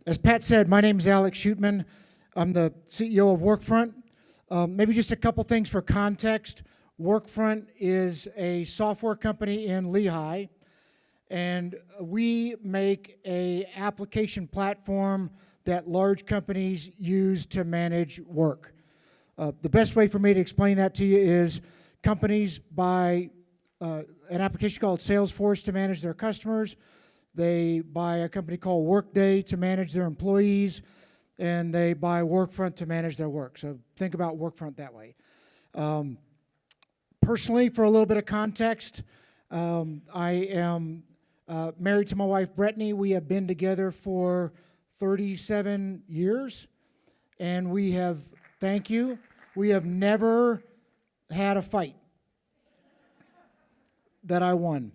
As Pat said, my name is Alex Shootman. I'm the CEO of Workfront. Maybe just a couple things for context. Workfront is a software company in Lehigh, and we make an application platform that large companies use to manage work. The best way for me to explain that to you is companies buy an application called Salesforce to manage their customers. They buy a company called Workday to manage their employees, and they buy Workfront to manage their work. So think about Workfront that way. Personally, for a little bit of context, I am married to my wife, Brittany. We have been together for 37 years, and we have, thank you, we have never had a fight that I won.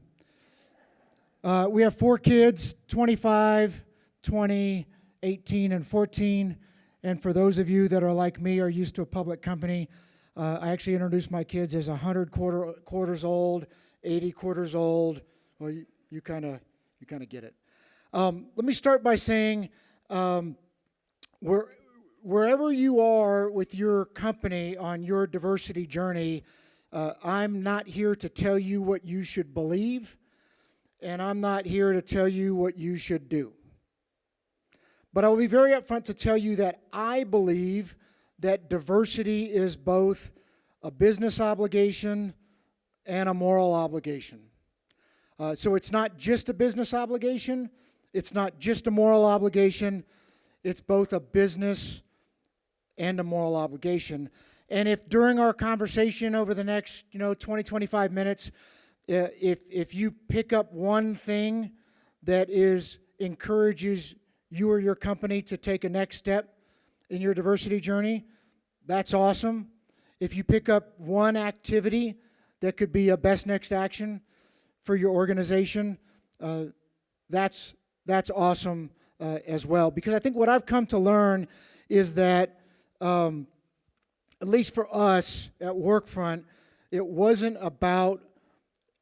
We have 4 kids, 25, 20, 18, and 14. And for those of you that are like me, are used to a public company, I actually introduced my kids as 100 quarters old, 80 quarters old. Well, you kind of get it. Let me start by saying, wherever you are with your company on your diversity journey, I'm not here to tell you what you should believe, and I'm not here to tell you what you should do. But I will be very upfront to tell you that I believe that diversity is both a business obligation and a moral obligation. So it's not just a business obligation, it's not just a moral obligation, it's both a business and a moral obligation. And if during our conversation over the next 20, 25 minutes, if you pick up one thing that encourages you or your company to take a next step in your diversity journey, that's awesome. If you pick up one activity that could be a best next action for your organization, that's awesome as well. Because I think what I've come to learn is that, at least for us at Workfront, it wasn't about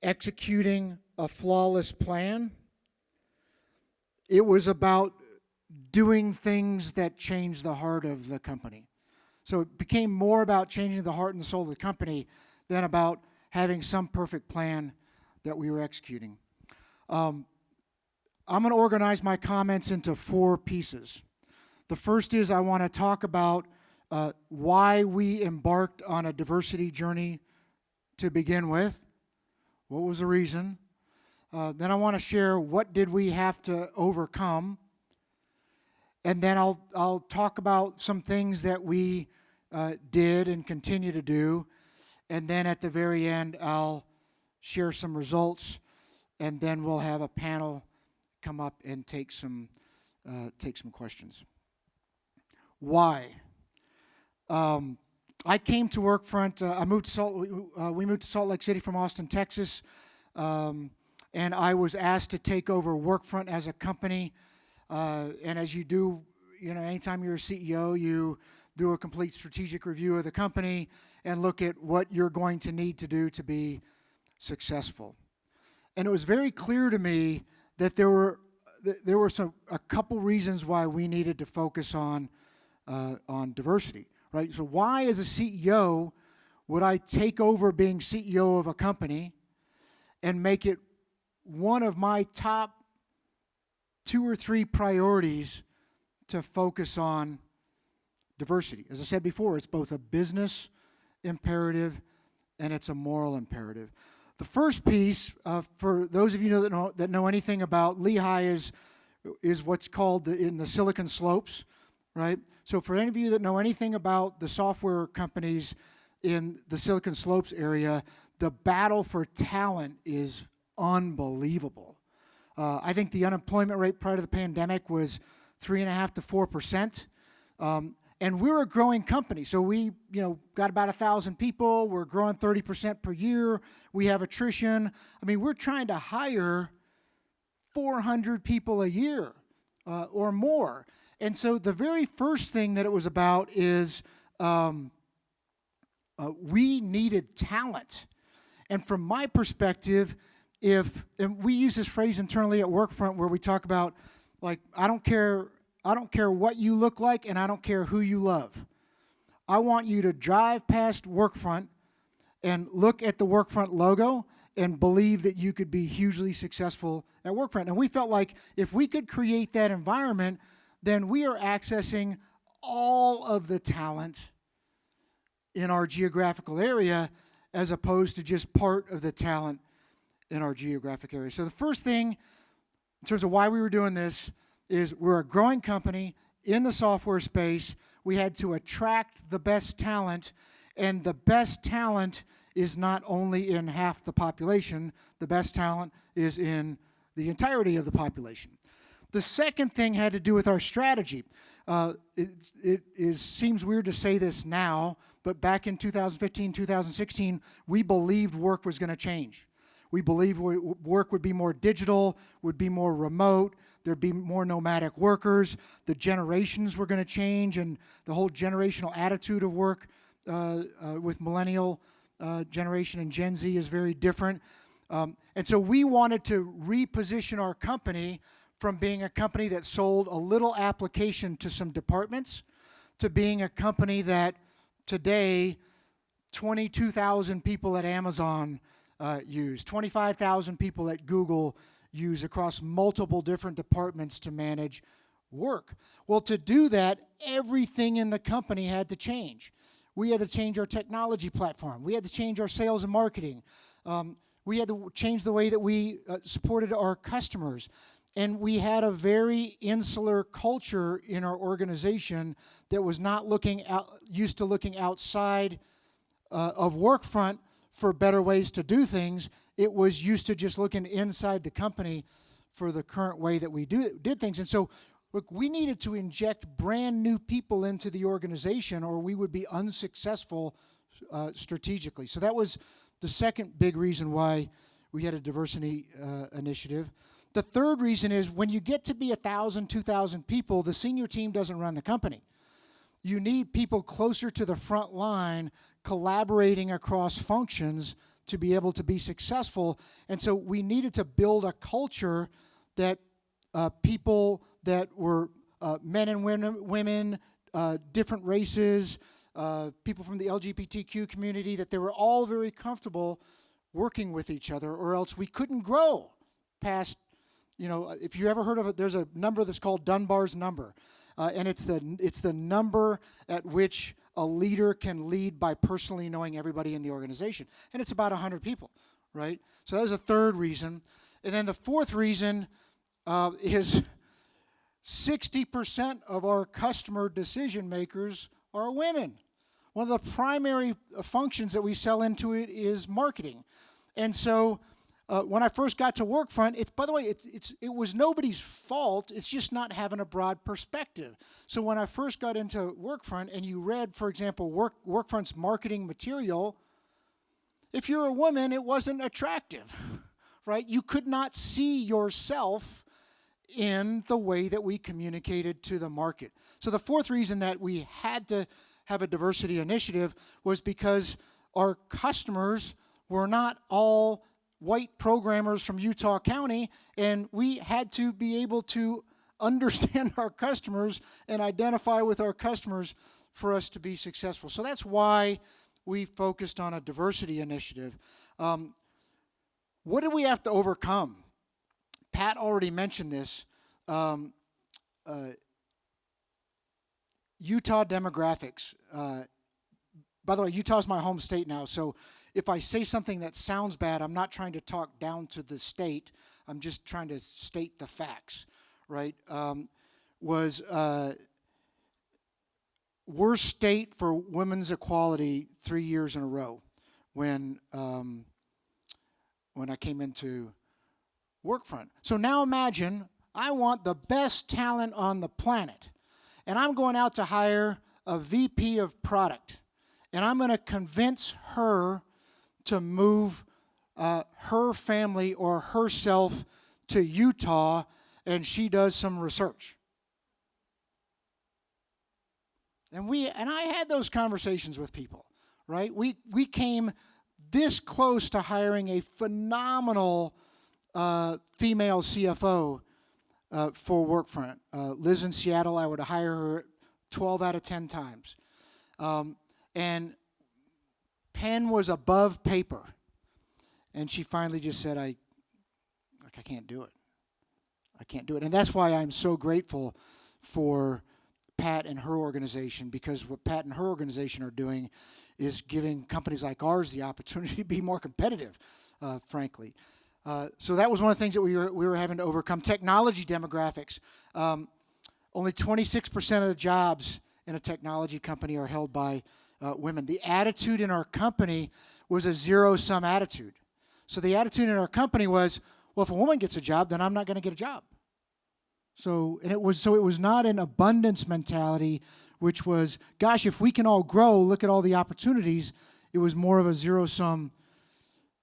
executing a flawless plan. It was about doing things that changed the heart of the company. So it became more about changing the heart and the soul of the company than about having some perfect plan that we were executing. I'm going to organize my comments into 4 pieces. The first is I want to talk about why we embarked on a diversity journey to begin with. What was the reason? Then I want to share what did we have to overcome. And then I'll talk about some things that we did and continue to do. And then at the very end, I'll share some results. And then we'll have a panel come up and take some questions. Why? I came to Workfront. We moved to Salt Lake City from Austin, Texas, and I was asked to take over Workfront as a company. And as you do, anytime you're a CEO, you do a complete strategic review of the company and look at what you're going to need to do to be successful. And it was very clear to me that there were a couple reasons why we needed to focus on diversity. Right? So why, as a CEO, would I take over being CEO of a company and make it one of my top 2 or 3 priorities to focus on diversity? As I said before, it's both a business imperative and it's a moral imperative. The first piece, for those of you that know anything about Lehigh, is what's called in the Silicon Slopes, right? So for any of you that know anything about the software companies in the Silicon Slopes area, the battle for talent is unbelievable. I think the unemployment rate prior to the pandemic was 3.5% to 4%. And we're a growing company. So we, got about 1,000 people. We're growing 30% per year. We have attrition. I mean, we're trying to hire 400 people a year or more. And so the very first thing that it was about is we needed talent. And from my perspective, and we use this phrase internally at Workfront where we talk about Like, I don't care what you look like, and I don't care who you love. I want you to drive past Workfront and look at the Workfront logo and believe that you could be hugely successful at Workfront. And we felt like if we could create that environment, then we are accessing all of the talent in our geographical area as opposed to just part of the talent in our geographic area. So the first thing, in terms of why we were doing this, is we're a growing company in the software space. We had to attract the best talent, and the best talent is not only in half the population, the best talent is in the entirety of the population. The second thing had to do with our strategy. Seems weird to say this now, but back in 2015, 2016, we believed work was going to change. We believed work would be more digital, would be more remote, there'd be more nomadic workers, the generations were going to change, and the whole generational attitude of work with millennial generation and Gen Z is very different. And so we wanted to reposition our company from being a company that sold a little application to some departments to being a company that today 22,000 people at Amazon use, 25,000 people at Google use across multiple different departments to manage work. Well, to do that, everything in the company had to change. We had to change our technology platform. We had to change our sales and marketing. We had to change the way that we supported our customers. And we had a very insular culture in our organization that was not used to looking outside of Workfront for better ways to do things. It was used to just looking inside the company for the current way that we did things. And so, look, we needed to inject brand new people into the organization or we would be unsuccessful strategically. So that was the second big reason why we had a diversity initiative. The third reason is when you get to be 1,000, 2,000 people, the senior team doesn't run the company. You need people closer to the front line collaborating across functions to be able to be successful. And so we needed to build a culture that people that were men and women, different races, people from the LGBTQ community, that they were all very comfortable working with each other, or else we couldn't grow past, if you ever heard of it, there's a number that's called Dunbar's number. And it's the number at which a leader can lead by personally knowing everybody in the organization. And it's about 100 people, right? So that was a third reason. And then the fourth reason is 60% of our customer decision makers are women. One of the primary functions that we sell into it is marketing. And so when I first got to Workfront, by the way, it was nobody's fault. It's just not having a broad perspective. So when I first got into Workfront and you read, for example, Workfront's marketing material, if you're a woman, it wasn't attractive, right? You could not see yourself in the way that we communicated to the market. So the fourth reason that we had to have a diversity initiative was because our customers were not all white programmers from Utah County, and we had to be able to understand our customers and identify with our customers for us to be successful. So that's why we focused on a diversity initiative. What did we have to overcome? Pat already mentioned this. Utah demographics. By the way, Utah's my home state now, so if I say something that sounds bad, I'm not trying to talk down to the state. I'm just trying to state the facts, right? Was worst state for women's equality 3 years in a row when I came into Workfront. So now imagine I want the best talent on the planet, and I'm going out to hire a VP of product, and I'm going to convince her to move her family or herself to Utah, and she does some research. And I had those conversations with people, right? We came this close to hiring a phenomenal female CFO for Workfront. Lives in Seattle. I would hire her 12 out of 10 times. And pen was above paper. And she finally just said, I can't do it. I can't do it. And that's why I'm so grateful for Pat and her organization, because what Pat and her organization are doing is giving companies like ours the opportunity to be more competitive, frankly. So that was one of the things that we were having to overcome. Technology demographics. Only 26% of the jobs in a technology company are held by women. The attitude in our company was a zero-sum attitude. So the attitude in our company was, well, if a woman gets a job, then I'm not going to get a job. So it was not an abundance mentality, which was, gosh, if we can all grow, look at all the opportunities. It was more of a zero-sum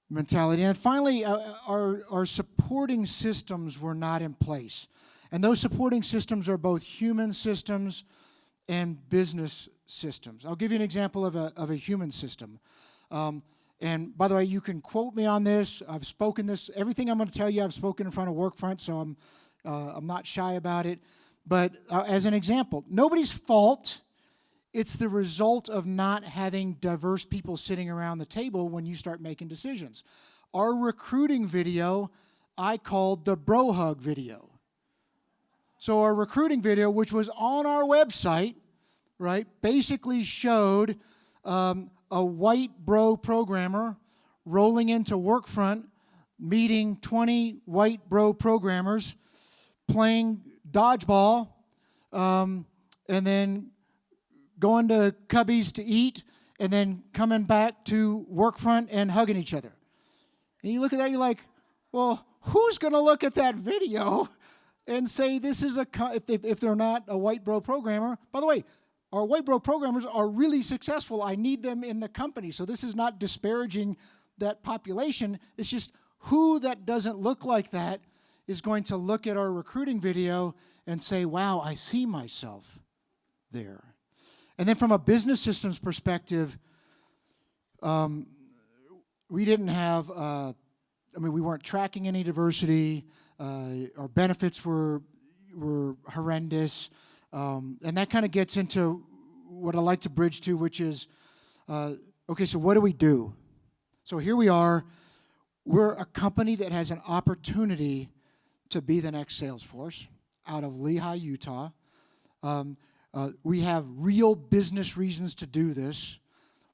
mentality. And finally, our supporting systems were not in place. And those supporting systems are both human systems and business systems. I'll give you an example of a human system. And by the way, you can quote me on this. I've spoken this. Everything I'm going to tell you, I've spoken in front of Workfront, so I'm not shy about it. But as an example, nobody's fault. It's the result of not having diverse people sitting around the table when you start making decisions. Our recruiting video, I called the bro hug video. So our recruiting video, which was on our website, right, basically showed a white bro programmer rolling into Workfront, meeting 20 white bro programmers, playing dodgeball, and then going to Cubby's to eat, and then coming back to Workfront and hugging each other. And you look at that, you're like, well, who's going to look at that video and say this is if they're not a white bro programmer? By the way, our white bro programmers are really successful. I need them in the company. So this is not disparaging that population. It's just who that doesn't look like that is going to look at our recruiting video and say, wow, I see myself there. And then from a business systems perspective, we didn't have, we weren't tracking any diversity. Our benefits were horrendous. And that kind of gets into what I like to bridge to, which is, okay, so what do we do? So here we are. We're a company that has an opportunity to be the next Salesforce out of Lehi, Utah. We have real business reasons to do this.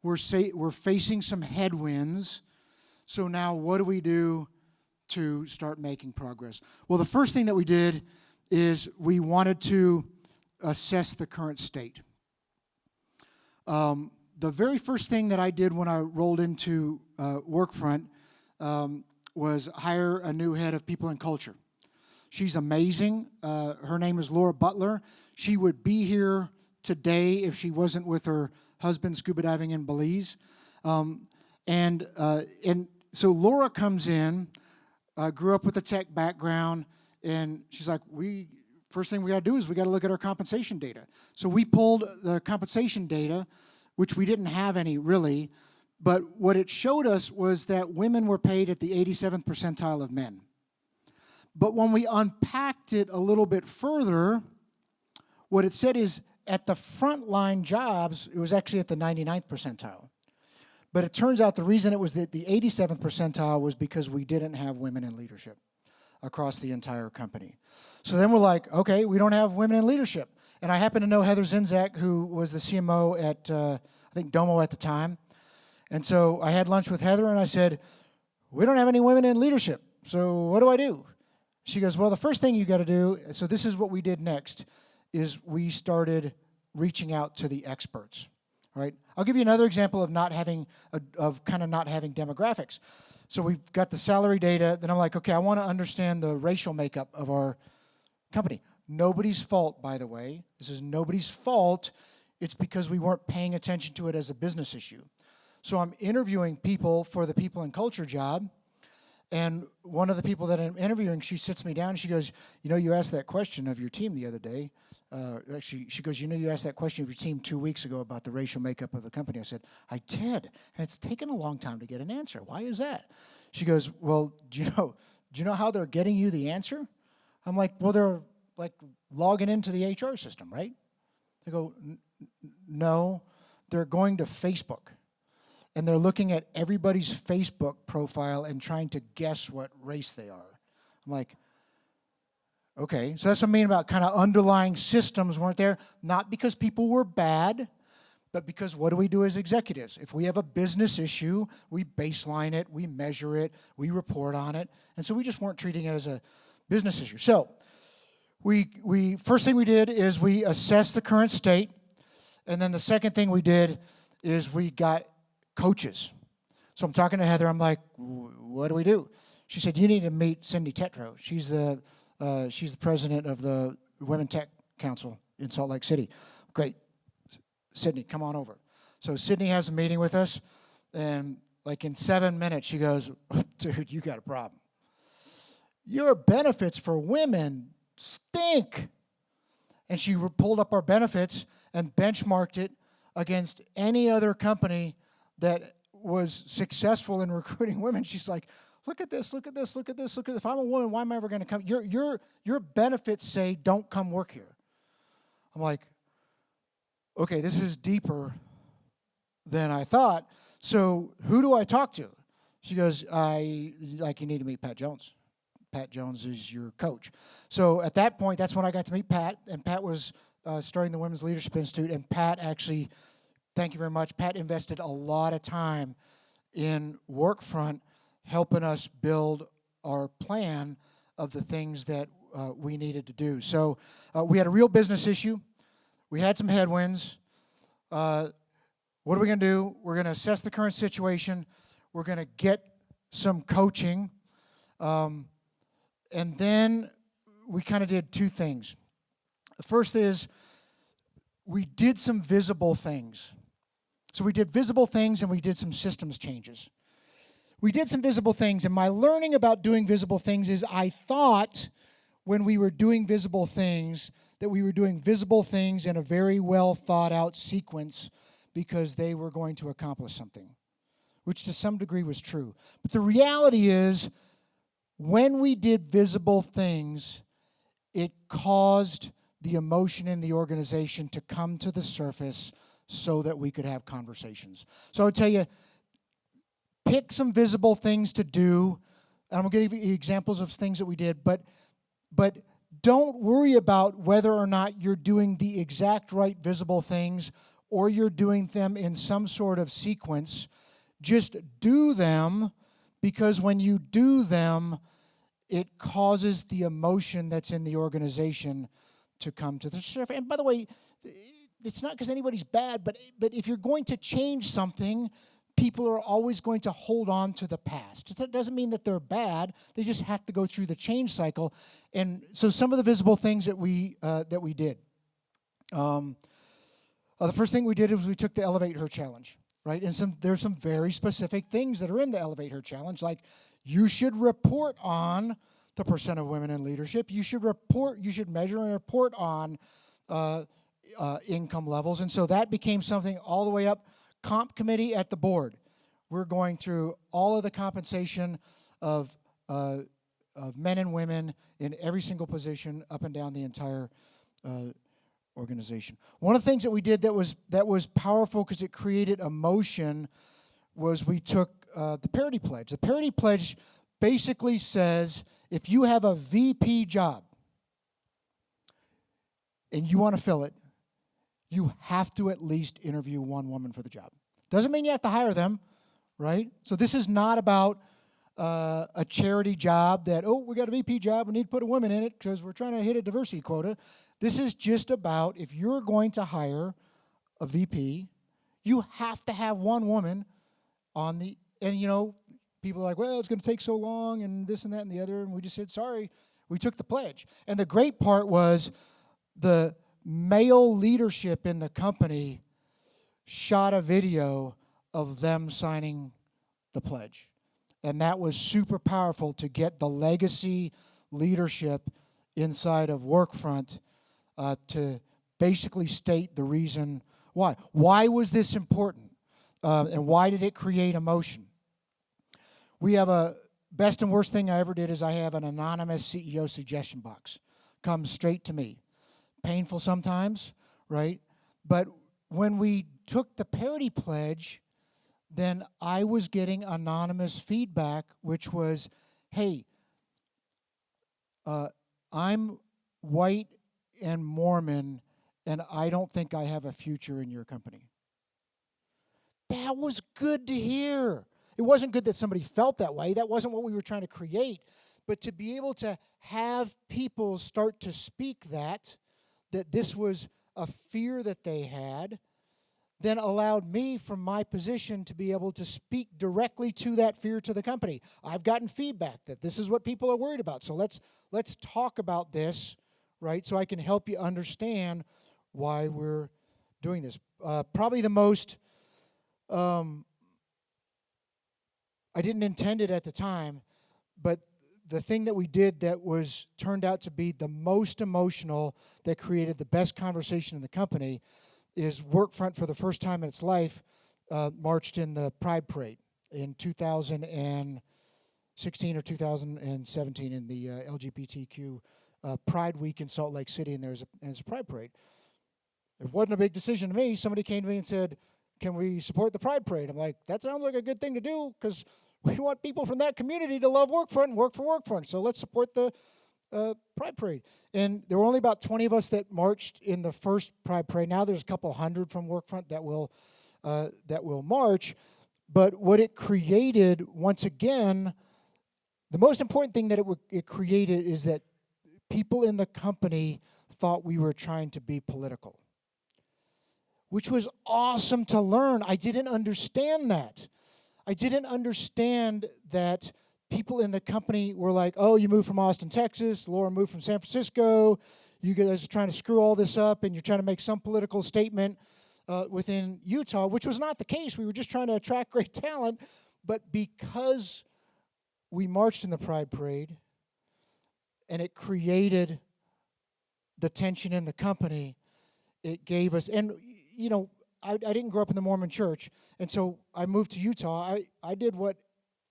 We're facing some headwinds. So now what do we do to start making progress? Well, the first thing that we did is we wanted to assess the current state. The very first thing that I did when I rolled into Workfront was hire a new head of people and culture. She's amazing. Her name is Butler. She would be here today if she wasn't with her husband scuba diving in Belize. And so Laura comes in, grew up with a tech background, and she's like, first thing we got to do is we got to look at our compensation data. So we pulled the compensation data, which we didn't have any really, but what it showed us was that women were paid at the 87th percentile of men. But when we unpacked it a little bit further, what it said is at the frontline jobs, it was actually at the 99th percentile. But it turns out the reason it was at the 87th percentile was because we didn't have women in leadership across the entire company. So then we're like, okay, we don't have women in leadership. And I happen to know Heather Zinzak, who was the CMO at, I think, Domo at the time. And so I had lunch with Heather, and I said, we don't have any women in leadership, so what do I do? She goes, well, the first thing you got to do, so this is what we did next, is we started reaching out to the experts, right? I'll give you another example of not having demographics. So we've got the salary data, then I'm like, okay, I want to understand the racial makeup of our company. Nobody's fault, by the way. This is nobody's fault. It's because we weren't paying attention to it as a business issue. So I'm interviewing people for the people and culture job, and one of the people that I'm interviewing, she sits me down and she goes, you know, you asked that question of your team the other day. Actually, she goes, you know, you asked that question of your team 2 weeks ago about the racial makeup of the company. I said, I did, and it's taken a long time to get an answer. Why is that? She goes, well, do you know how they're getting you the answer? I'm like, well, they're like logging into the HR system, right? They go, no, they're going to Facebook. And they're looking at everybody's Facebook profile and trying to guess what race they are. I'm like, okay. So that's what I mean about kind of underlying systems weren't there. Not because people were bad, but because what do we do as executives? If we have a business issue, we baseline it, we measure it, we report on it. And so we just weren't treating it as a business issue. So we first thing we did is we assessed the current state. And then the second thing we did is we got coaches. So I'm talking to Heather. I'm like, what do we do? She said, you need to meet Cindy Tetro. She's the president of the Women Tech Council in Salt Lake City. Great. Sydney, come on over. So Sydney has a meeting with us, and like in 7 minutes, she goes, dude, you got a problem. Your benefits for women stink. And she pulled up our benefits and benchmarked it against any other company that was successful in recruiting women. She's like, look at this, look at this, look at this, look at this. If I'm a woman, why am I ever going to come? Your benefits say don't come work here. I'm like, okay, this is deeper than I thought. So who do I talk to? She goes, you need to meet Pat Jones. Pat Jones is your coach. So at that point, that's when I got to meet Pat, and Pat was starting the Women's Leadership Institute, and Pat actually, thank you very much, Pat invested a lot of time in Workfront, helping us build our plan of the things that we needed to do. So we had a real business issue. We had some headwinds. What are we going to do? We're going to assess the current situation. We're going to get some coaching. And then we kind of did two things. The first is we did some visible things. So we did visible things and we did some systems changes. We did some visible things, and my learning about doing visible things is I thought when we were doing visible things that we were doing visible things in a very well thought out sequence because they were going to accomplish something, which to some degree was true. But the reality is when we did visible things, it caused the emotion in the organization to come to the surface so that we could have conversations. So I would tell you, pick some visible things to do. And I'm going to give you examples of things that we did, but don't worry about whether or not you're doing the exact right visible things or you're doing them in some sort of sequence. Just do them, because when you do them, it causes the emotion that's in the organization to come to the surface. And by the way, it's not because anybody's bad, but if you're going to change something, people are always going to hold on to the past. It doesn't mean that they're bad. They just have to go through the change cycle. And so some of the visible things that we did. The first thing we did was we took the ElevateHER challenge, right? And there's some very specific things that are in the ElevateHER challenge, like you should report on the percent of women in leadership. You should measure and report on income levels. And so that became something all the way up. Comp committee at the board. We're going through all of the compensation of men and women in every single position up and down the entire organization. One of the things that we did that was powerful because it created emotion was we took the parity pledge. The parity pledge basically says if you have a VP job and you want to fill it, you have to at least interview one woman for the job. Doesn't mean you have to hire them, right? So this is not about a charity job that, we got a VP job, we need to put a woman in it because we're trying to hit a diversity quota. This is just about if you're going to hire a VP, you have to have one woman on the, and people are like, well, it's going to take so long and this and that and the other, and we just said, sorry, we took the pledge. And the great part was the male leadership in the company shot a video of them signing the pledge. And that was super powerful to get the legacy leadership inside of Workfront to basically state the reason why. Why was this important? And why did it create emotion? We have best and worst thing I ever did is I have an anonymous CEO suggestion box. Comes straight to me. Painful sometimes, right? But when we took the parity pledge, then I was getting anonymous feedback, which was, hey, I'm white and Mormon, and I don't think I have a future in your company. That was good to hear. It wasn't good that somebody felt that way. That wasn't what we were trying to create. But to be able to have people start to speak that this was a fear that they had, then allowed me from my position to be able to speak directly to that fear to the company. I've gotten feedback that this is what people are worried about. So let's talk about this, right? So I can help you understand why we're doing this. Probably the most, I didn't intend it at the time, but the thing that we did that turned out to be the most emotional, that created the best conversation in the company, is Workfront, for the first time in its life, marched in the Pride Parade in 2016 or 2017 in the LGBTQ Pride Week in Salt Lake City, and there's a Pride Parade. It wasn't a big decision to me. Somebody came to me and said, can we support the Pride Parade? I'm like, that sounds like a good thing to do, because we want people from that community to love Workfront and work for Workfront. So let's support the Pride Parade. And there were only about 20 of us that marched in the first Pride Parade. Now there's a couple hundred from Workfront that will march. But what it created, once again, the most important thing that it created is that people in the company thought we were trying to be political, which was awesome to learn. I didn't understand that. I didn't understand that people in the company were like, oh, you moved from Austin, Texas. Laura moved from San Francisco. You guys are trying to screw all this up, and you're trying to make some political statement within Utah, which was not the case. We were just trying to attract great talent. But because we marched in the Pride Parade, and it created the tension in the company, it gave us, and you know, I didn't grow up in the Mormon church, and so I moved to Utah. I did what,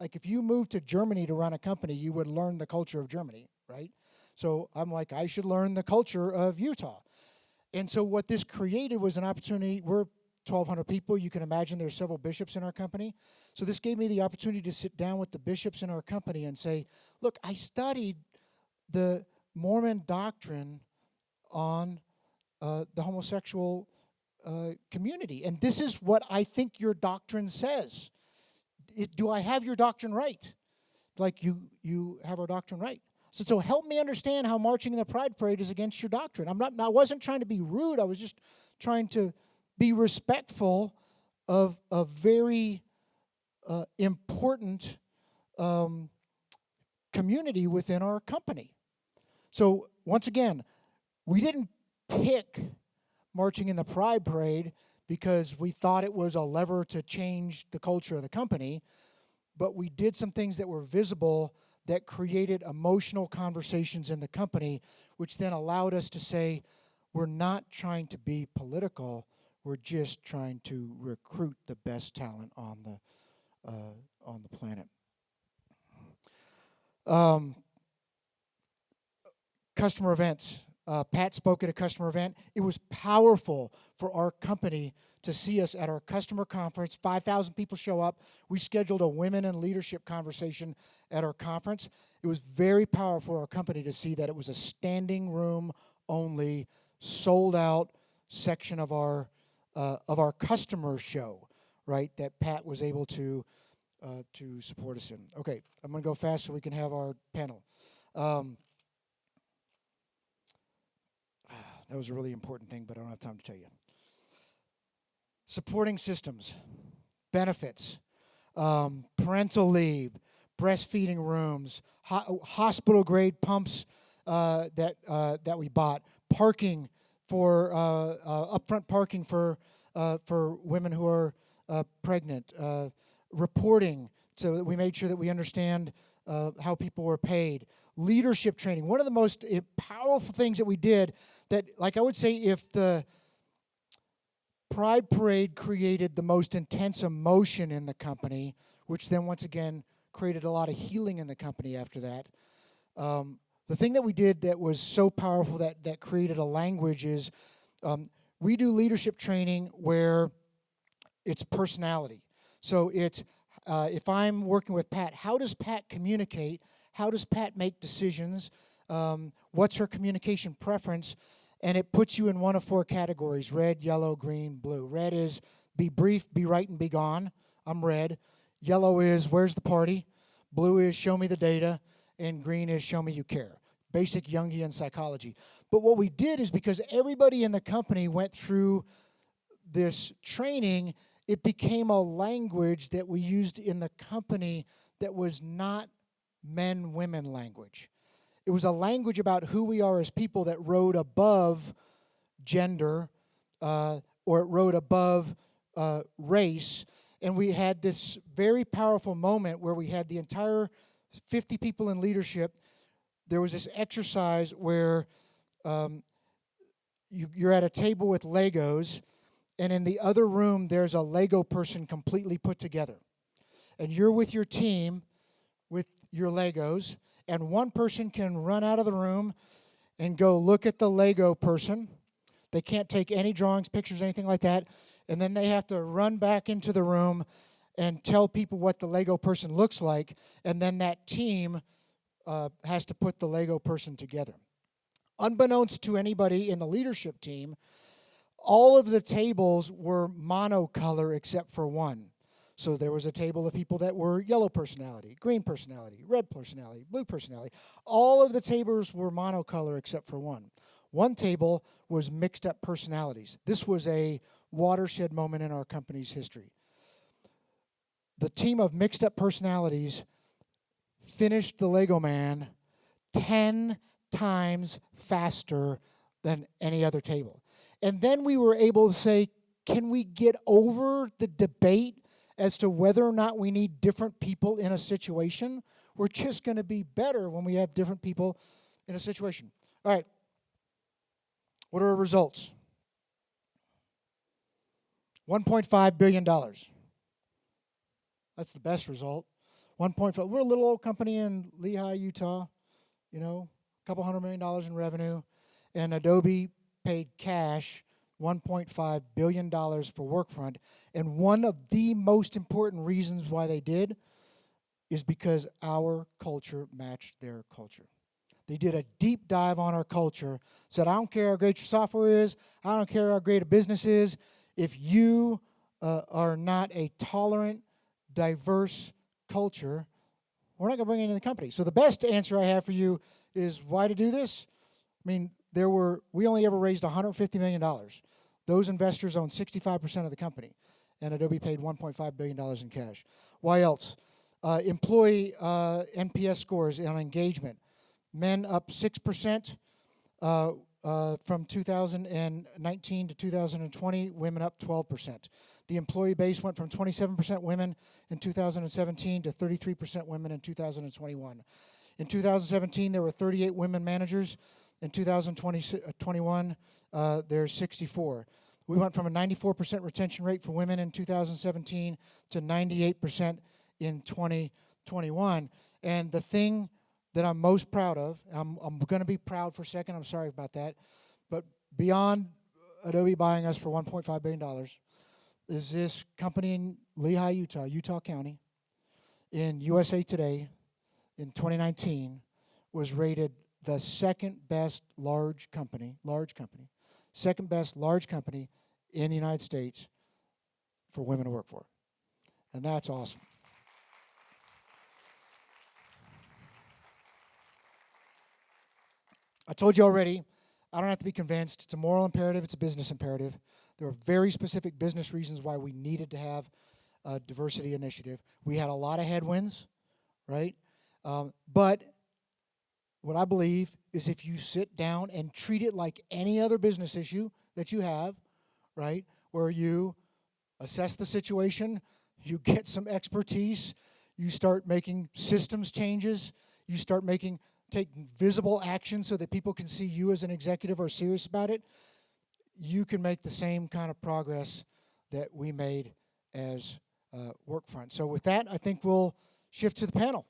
like, if you moved to Germany to run a company, you would learn the culture of Germany, right? So I'm like, I should learn the culture of Utah. And so what this created was an opportunity. We're 1,200 people. You can imagine there's several bishops in our company. So this gave me the opportunity to sit down with the bishops in our company and say, look, I studied the Mormon doctrine on the homosexual community, and this is what I think your doctrine says. Do I have your doctrine right? Like, you have our doctrine right. So help me understand how marching in the Pride Parade is against your doctrine. I wasn't trying to be rude. I was just trying to be respectful of a very important community within our company. So once again, we didn't pick marching in the Pride Parade because we thought it was a lever to change the culture of the company, but we did some things that were visible that created emotional conversations in the company, which then allowed us to say, we're not trying to be political, we're just trying to recruit the best talent on the planet. Customer events. Pat spoke at a customer event. It was powerful for our company to see us at our customer conference. 5,000 people show up. We scheduled a women in leadership conversation at our conference. It was very powerful for our company to see that it was a standing room only, sold out section of our customer show, right? That Pat was able to support us in. Okay, I'm going to go fast so we can have our panel. That was a really important thing, but I don't have time to tell you. Supporting systems, benefits, parental leave, breastfeeding rooms, hospital-grade pumps that we bought, parking for upfront parking for women who are pregnant, reporting so that we made sure that we understand how people were paid, leadership training. One of the most powerful things that we did that, like I would say, if the Pride Parade created the most intense emotion in the company, which then once again created a lot of healing in the company after that. The thing that we did that was so powerful that created a language is we do leadership training where it's personality. So it's if I'm working with Pat, how does Pat communicate? How does Pat make decisions? What's her communication preference? And it puts you in one of 4 categories: red, yellow, green, blue. Red is be brief, be right, and be gone. I'm red. Yellow is where's the party? Blue is show me the data. And green is show me you care. Basic Jungian psychology. But what we did is because everybody in the company went through this training, it became a language that we used in the company that was not men-women language. It was a language about who we are as people that rode above gender or it rode above race. And we had this very powerful moment where we had the entire 50 people in leadership. There was this exercise where you're at a table with Legos, and in the other room there's a Lego person completely put together. And you're with your team with your Legos, and one person can run out of the room and go look at the Lego person. They can't take any drawings, pictures, anything like that. And then they have to run back into the room and tell people what the Lego person looks like, and then that team has to put the Lego person together. Unbeknownst to anybody in the leadership team, all of the tables were monocolor except for one. So there was a table of people that were yellow personality, green personality, red personality, blue personality. All of the tables were monocolor except for one. One table was mixed up personalities. This was a watershed moment in our company's history. The team of mixed up personalities finished the Lego Man 10 times faster than any other table. And then we were able to say, can we get over the debate as to whether or not we need different people in a situation? We're just going to be better when we have different people in a situation. All right. What are our results? $1.5 billion. That's the best result. 1.5. We're a little old company in Lehi, Utah. You know, a couple $100 million in revenue. And Adobe paid cash $1.5 billion for Workfront. And one of the most important reasons why they did is because our culture matched their culture. They did a deep dive on our culture, said, I don't care how great your software is, I don't care how great a business is, if you are not a tolerant, diverse culture, we're not going to bring you into the company. So the best answer I have for you is why to do this? I mean, we only ever raised $150 million. Those investors own 65% of the company, and Adobe paid $1.5 billion in cash. Why else? Employee NPS scores on engagement. Men up 6% from 2019 to 2020. Women up 12%. The employee base went from 27% women in 2017 to 33% women in 2021. In 2017, there were 38 women managers. In 2021, there's 64. We went from a 94% retention rate for women in 2017 to 98% in 2021. And the thing that I'm most proud of, I'm going to be proud for a second, I'm sorry about that, but beyond Adobe buying us for $1.5 billion, is this company in Lehi, Utah, Utah County, in USA Today in 2019 was rated the second best large company, second best large company in the United States for women to work for. And that's awesome. I told you already, I don't have to be convinced. It's a moral imperative. It's a business imperative. There are very specific business reasons why we needed to have a diversity initiative. We had a lot of headwinds, right? But what I believe is if you sit down and treat it like any other business issue that you have, right, where you assess the situation, you get some expertise, you start making systems changes, you start taking visible action so that people can see you as an executive are serious about it, you can make the same kind of progress that we made as Workfront. So with that, I think we'll shift to the panel.